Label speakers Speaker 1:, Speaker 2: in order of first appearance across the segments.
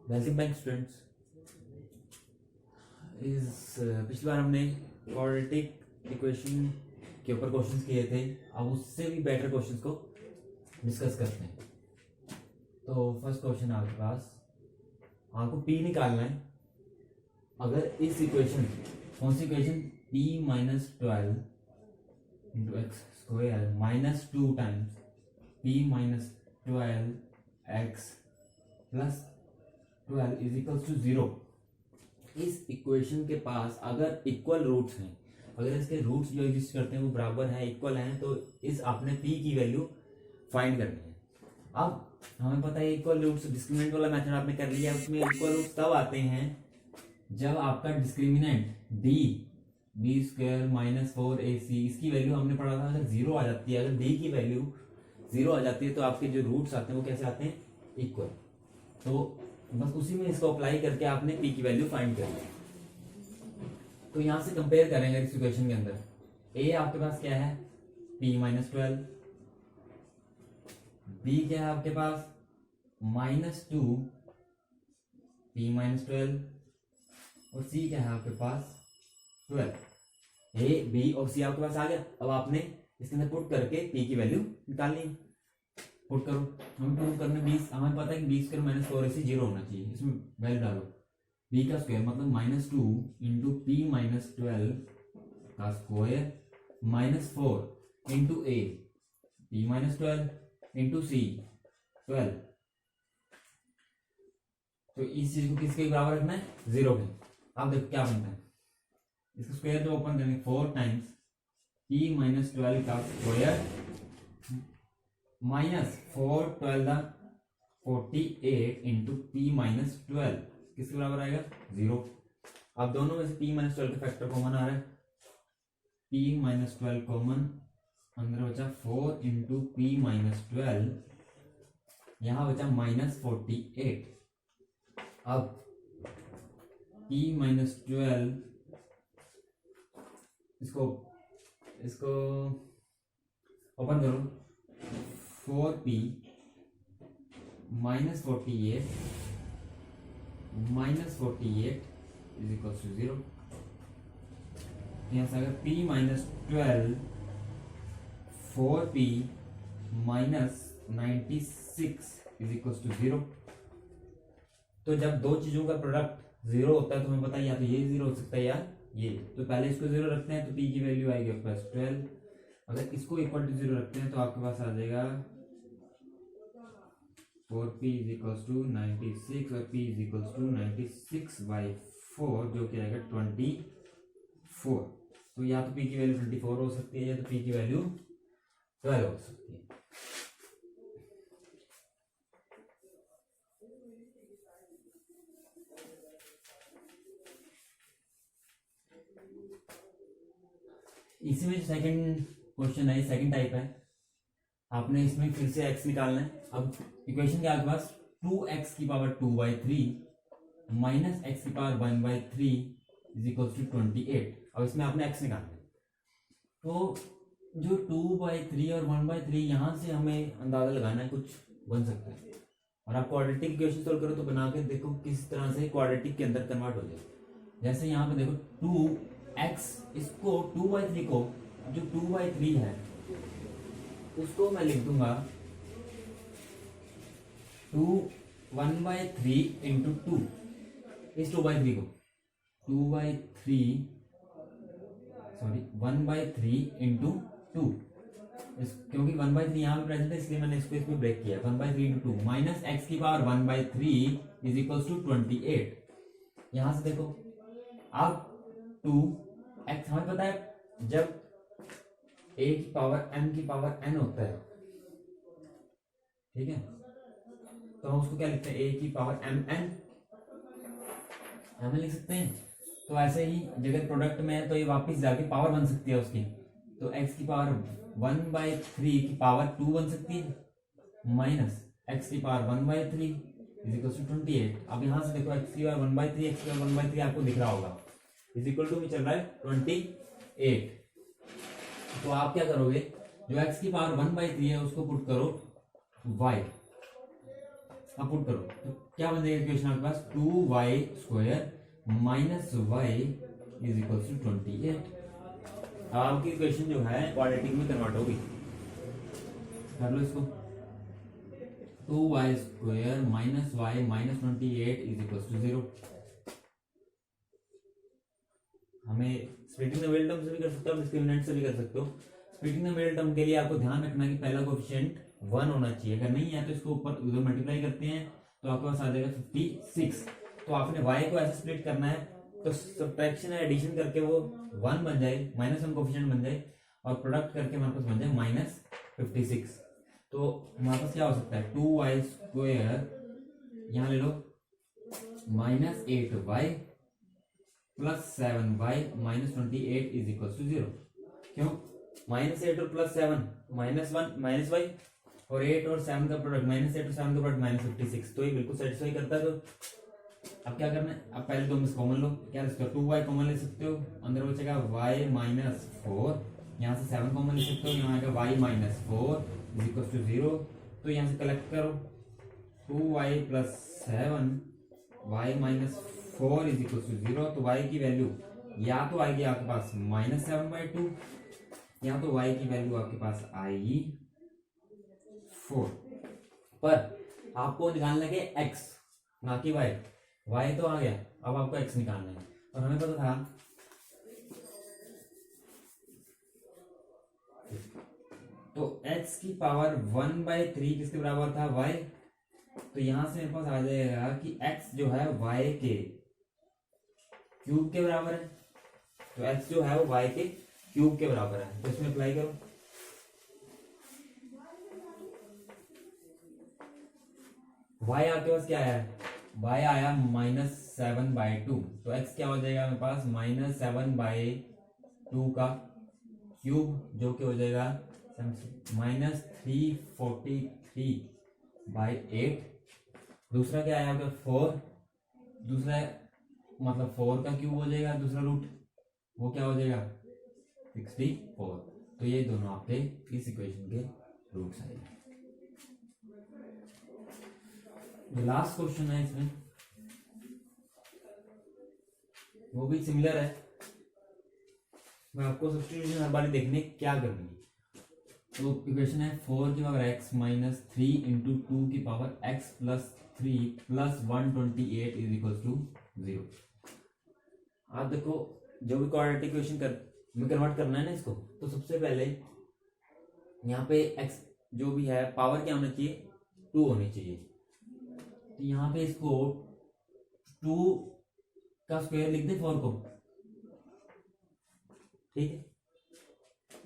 Speaker 1: Welcome back students. इस पिछली बार हमने क्वाड्रेटिक इक्वेशन के ऊपर क्वेश्चंस किए थे। अब उससे भी बेटर क्वेश्चंस को डिस्कस करते हैं। तो फर्स्ट क्वेश्चन आपके पास, आपको p निकालना है। अगर इस इक्वेशन, कौन सी equation, p minus 12 into x square minus 2 times p minus 12 x plus 12 is equal to 0। इस इक्वेशन के पास अगर इक्वल रूट्स हैं, अगर इसके रूट्स जो एग्जिस्ट करते हैं वो बराबर हैं, इक्वल हैं, तो इस आपने p की वैल्यू फाइंड करनी है। अब हमें पता है इक्वल रूट्स, डिस्क्रिमिनेंट वाला मेथड आपने कर लिया। उसमें इक्वल रूट्स तब आते हैं जब आपका discriminant b square minus 4ac, इसकी वैल्यू हमने पढ़ा था, अगर जीरो आ जाती है, अगर d की वैल्यू जीरो आ जाती है तो आपके जो रूट्स आते हैं वो कैसे आते हैं, इक्वल। तो बस उसी में इसको अप्लाई करके आपने p की वैल्यू फाइंड कर ली। तो यहां से कंपेयर करेंगे इस इक्वेशन के अंदर। a आपके पास क्या है, p माइनस 12, b क्या है आपके पास माइनस 2 p माइनस 12, और c क्या है आपके पास 12। a b और c आपके पास आ गया। अब आपने इसके अंदर पुट करके p की वैल्यू निकालनी है। पुट करो, हमें पुट करने 20, हमें पता है कि 20 स्क्वायर माइनस 4ac 0 होना चाहिए। इसमें वैल्यू डालो, b का स्क्वायर मतलब माइनस 2 इंटू पी माइनस 12 का square minus 4 into a p minus 12 into c 12। तो इस चीज को किसके बराबर रखना है, 0 के। अब देखो क्या बनता है, इसका स्क्वायर जो ओपन करेंगे 4 टाइम्स p माइनस 12 का square minus 4 12 48 into P minus 12 किसके बराबर आएगा, 0। अब दोनों में से p माइनस 12 का फैक्टर कॉमन आ रहा है, p माइनस 12 कॉमन, अंदर बचा 4 इंटू पी माइनस 12, यहां बचा माइनस 48। अब p माइनस 12 इसको ओपन करो, 4p minus 48 minus 48 is equal to 0। यहां से अगर p minus 12 4p minus 96 is equal to 0। तो जब दो चीजों का प्रोडक्ट 0 होता है तो हमें पता है या तो ये 0 हो सकता है या ये। तो पहले इसको 0 रखते हैं तो p की वैल्यू आएगी प्लस 12। अगर इसको इक्वल टू 0 रखते हैं तो आपके पास आ जाएगा 4p इज इक्वल टू 96 और p इज इक्वल टू 96/4 जो कि आएगा 24। तो या तो p की वैल्यू 24 हो सकती है या तो p की वैल्यू 12 हो सकती है। इसी में सेकंड क्वेश्चन है, सेकंड टाइप है। आपने इसमें फिर से x निकालना है। अब इक्वेशन क्या है आपके पास, 2x की पावर 2/3 माइनस x की पावर 1/3 इज इक्वल टू 28। अब इसमें आपने x निकालना है। तो जो 2/3 और 1/3 यहां से हमें अंदाजा लगाना है, कुछ बन सकता है। और आप क्वाड्रेटिक इक्वेशन सोल्व करो तो बना के देखो किस तरह से क्वाड्रेटिक के अंदर कन्वर्ट हो जाए। जैसे यहाँ पे देखो 2x, इसको 2/3 को, जो 2/3 है उसको मैं लिख दूंगा 1/3 इंटू 2। इस 2/3 को 1/3 इंटू 2, क्योंकि 1/3 यहाँ पे प्रेजेंट है इसलिए मैंने इसको इसमें ब्रेक किया। 1/3 इंटू 2 माइनस एक्स की पावर 1/3 इज इक्वल टू 28। यहां से देखो, अब 2x हमें पता है जब a की पावर m की पावर n होता है, ठीक है, तो हम उसको क्या लिखते हैं, a की पावर mn लिख सकते हैं। तो ऐसे ही जगह प्रोडक्ट में है तो ये वापस जाके पावर बन सकती है उसकी। तो x की पावर 1/3 की पावर 2 बन सकती है, माइनस x की पावर 1/3 इज इक्वल टू 28। अब यहां से देखो x की पावर 1/3, x की पावर 1/3 आपको दिख रहा होगा, इज इक्वल टू में चल रहा है 28। तो आप क्या करोगे, जो x की पावर 1/3 है उसको पुट करो y, अब पुट करो तो क्या बन जाएगा इक्वेशन आपके पास 2y² minus y is equal to 28। आपकी इक्वेशन जो है क्वाड्रेटिक में कन्वर्ट होगी। कर लो इसको 2y² minus y minus 28 is equal to 0। हमें स्प्लिटिंग द मिडिल टर्म से भी कर सकते हो, डिस्क्रिमिनेंट से भी कर सकते हो। स्प्लिटिंग द मिडिल टर्म के लिए आपको ध्यान रखना कि पहला कोएफिशिएंट 1 होना चाहिए, अगर नहीं है तो इसको ऊपर उधर मल्टीप्लाई करते हैं तो आपके पास आ जाएगा 56। तो आपने y को ऐसे स्प्लिट करना है तो सब्ट्रैक्शन या एडिशन करके वो 1 बन जाए, -1 कोएफिशिएंट बन जाए और प्रोडक्ट करके हमारे पास बन जाए -56। तो हमारे पास क्या हो सकता है 2y² यहाँ ले लो -8y plus 7y minus 28 is equal to 0। क्यों? -8 और +7 -1 -y और 8 और 7 का प्रोडक्ट -8 और 7 का प्रोडक्ट -56, तो ये बिल्कुल सेटिस्फाई करता है। तो अब क्या करना है, अब पहले 2 में से कॉमन लो, क्या ले सकते हो 2y कॉमन ले सकते हो, अंदर बचेगा y -4, यहाँ से 7 कॉमन ले सकते हो, यहाँ आएगा y -4 इज इक्वल टू 0। तो यहाँ से कलेक्ट करो 2y + 7 y -4 is equal to 0। तो y की वैल्यू या तो आएगी आपके पास -7/2 या तो y की वैल्यू आपके पास आएगी 4। पर आपको निकालना है x ना कि y। y तो आ गया, अब आपको x निकालना है और हमें पता था तो x की पावर 1/3 किसके बराबर था y। तो यहां से मेरे पास आ जाएगा कि x जो है y के क्यूब के बराबर है, तो x जो है वो y के क्यूब के बराबर है। तो इसमें अप्लाई करो y आपके पास क्या आया, y आया -7/2। तो x क्या हो जाएगा मेरे पास -7/2 का क्यूब जो कि हो जाएगा -343/8। दूसरा क्या आया आपका 4, दूसरा मतलब 4 का क्यूब हो जाएगा, दूसरा रूट वो क्या हो जाएगा 64। तो ये दोनों आपके इस इक्वेशन के रूट्स आएंगे। जो लास्ट क्वेश्चन है इसमें वो भी सिमिलर है, मैं आपको सब्स्टिट्यूशन हर बार देखने क्या करनी है। तो इक्वेशन है 4 की पावर x -3 इंटू 2 की power x + 3 + 128 is equal to 0। आप देखो जो भी क्वाड्रेटिक इक्वेशन में कन्वर्ट करना है ना इसको, तो सबसे पहले यहाँ पे x जो भी है पावर क्या होना चाहिए 2 होनी चाहिए। तो यहाँ पे इसको 2 का स्क्वायर लिख दे 4 को, ठीक है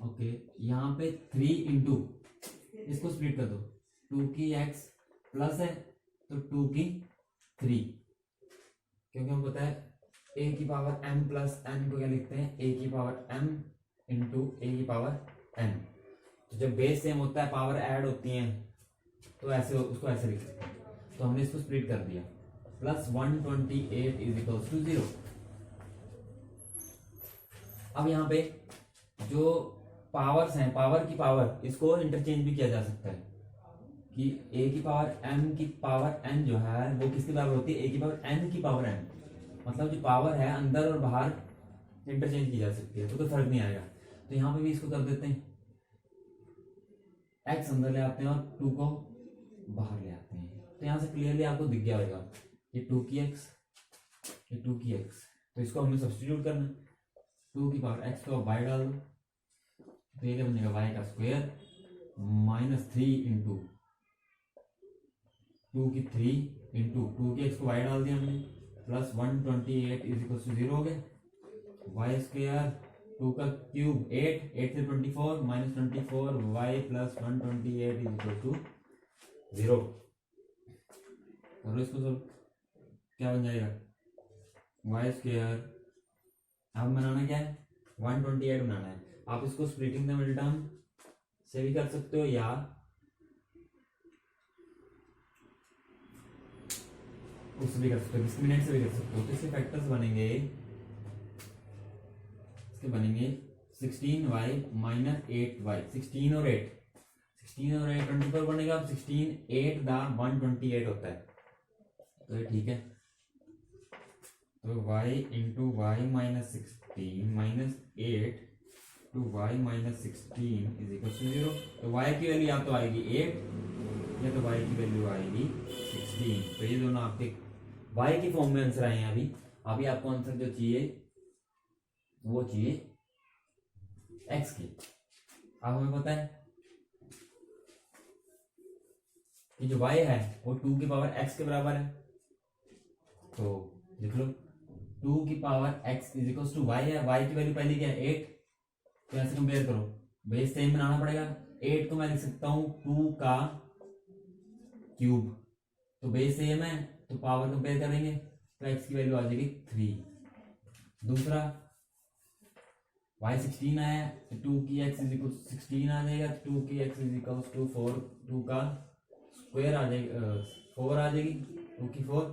Speaker 1: ओके। यहाँ पे 3 इंटू इसको स्प्लिट कर दो, 2 की x प्लस है तो 2 की 3, क्योंकि हम पता है a की पावर m + n को क्या लिखते हैं a की पावर m इंटू a की पावर n। तो जब बेस सेम होता है पावर ऐड होती हैं तो ऐसे उसको ऐसे लिख सकते हैं। तो हमने इसको स्प्लिट कर दिया +128 इज इक्वल टू 0। अब यहाँ पे जो पावर्स हैं, पावर की पावर इसको इंटरचेंज भी किया जा सकता है कि a की पावर m की पावर n जो है वो किसकी बराबर होती है a की पावर n की पावर n। मतलब जो पावर है अंदर और बाहर इंटरचेंज की जा सकती है, तो कोई फर्क नहीं आएगा। तो यहाँ पे भी इसको कर देते हैं, x अंदर ले आते हैं और 2 को बाहर ले आते हैं। तो यहाँ से क्लियरली आपको दिख गया होगा ये 2 की x, ये 2 की x। तो इसको हमें सब्स्टिट्यूट करना है, 2 की पावर x को y डाल दो तो ये क्या बनेगा y का स्क्वायर -3 इंटू 2 की 3 इंटू 2 की x को y डाल दिया हमने +128 इज इक्वल टू 0 हो गया। y स्क्वायर 2 का क्यूब 8 से 24 -24 y + 128 इज इक्वल टू 0। और इसको सब क्या बन जाएगा y स्क्वायर। अब बनाना क्या है 128 बनाना है। आप इसको स्प्लिटिंग द मिडिल टर्म से भी कर सकते हो या उससे भी कर सकते हो, डिस्क्रिमिनेंट से भी कर सकते हो। तो इसके फैक्टर्स बनेंगे, इसके बनेंगे 16y - 8y, 16 और 8, 16 और 8 24 बनेगा, 16 8 दा 128 होता है, तो ये ठीक है। तो y into y minus 16 minus 8 to y minus 16 is equal to 0। तो y की वैल्यू या तो आएगी 8 या तो y की वैल्यू आएगी 16। तो ये दोनों आपके y की फॉर्म में आंसर आए हैं। अभी आपको आंसर जो चाहिए वो चाहिए x की। अब हमें पता है कि जो y है वो 2 की पावर x के बराबर है, तो लिख लो 2 की power x is equal to y है। y की वैल्यू पहले क्या है 8, तो ऐसे कंपेयर करो, बेस सेम बनाना पड़ेगा। 8 को मैं लिख सकता हूं 2 का क्यूब, तो बेस सेम है तो पावर कंपेयर करेंगे तो x की वैल्यू आ जाएगी 3। दूसरा y 16 आया तो 2 की x इज इक्वल 16 आ जाएगा, 2 की x इज इक्वल टू 4, 2 का स्क्वायर आ जाएगा 4 आ जाएगी, 2 की 4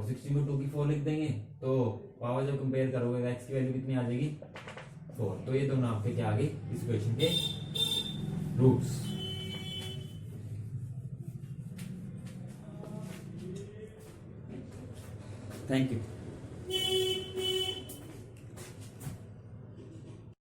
Speaker 1: 16 को 2 की 4 लिख देंगे, तो पावर जब कंपेयर करोगे तो x की वैल्यू कितनी आ जाएगी 4। तो ये दोनों आपके क्या आ गए इस इक्वेशन के रूट्स। Thank you.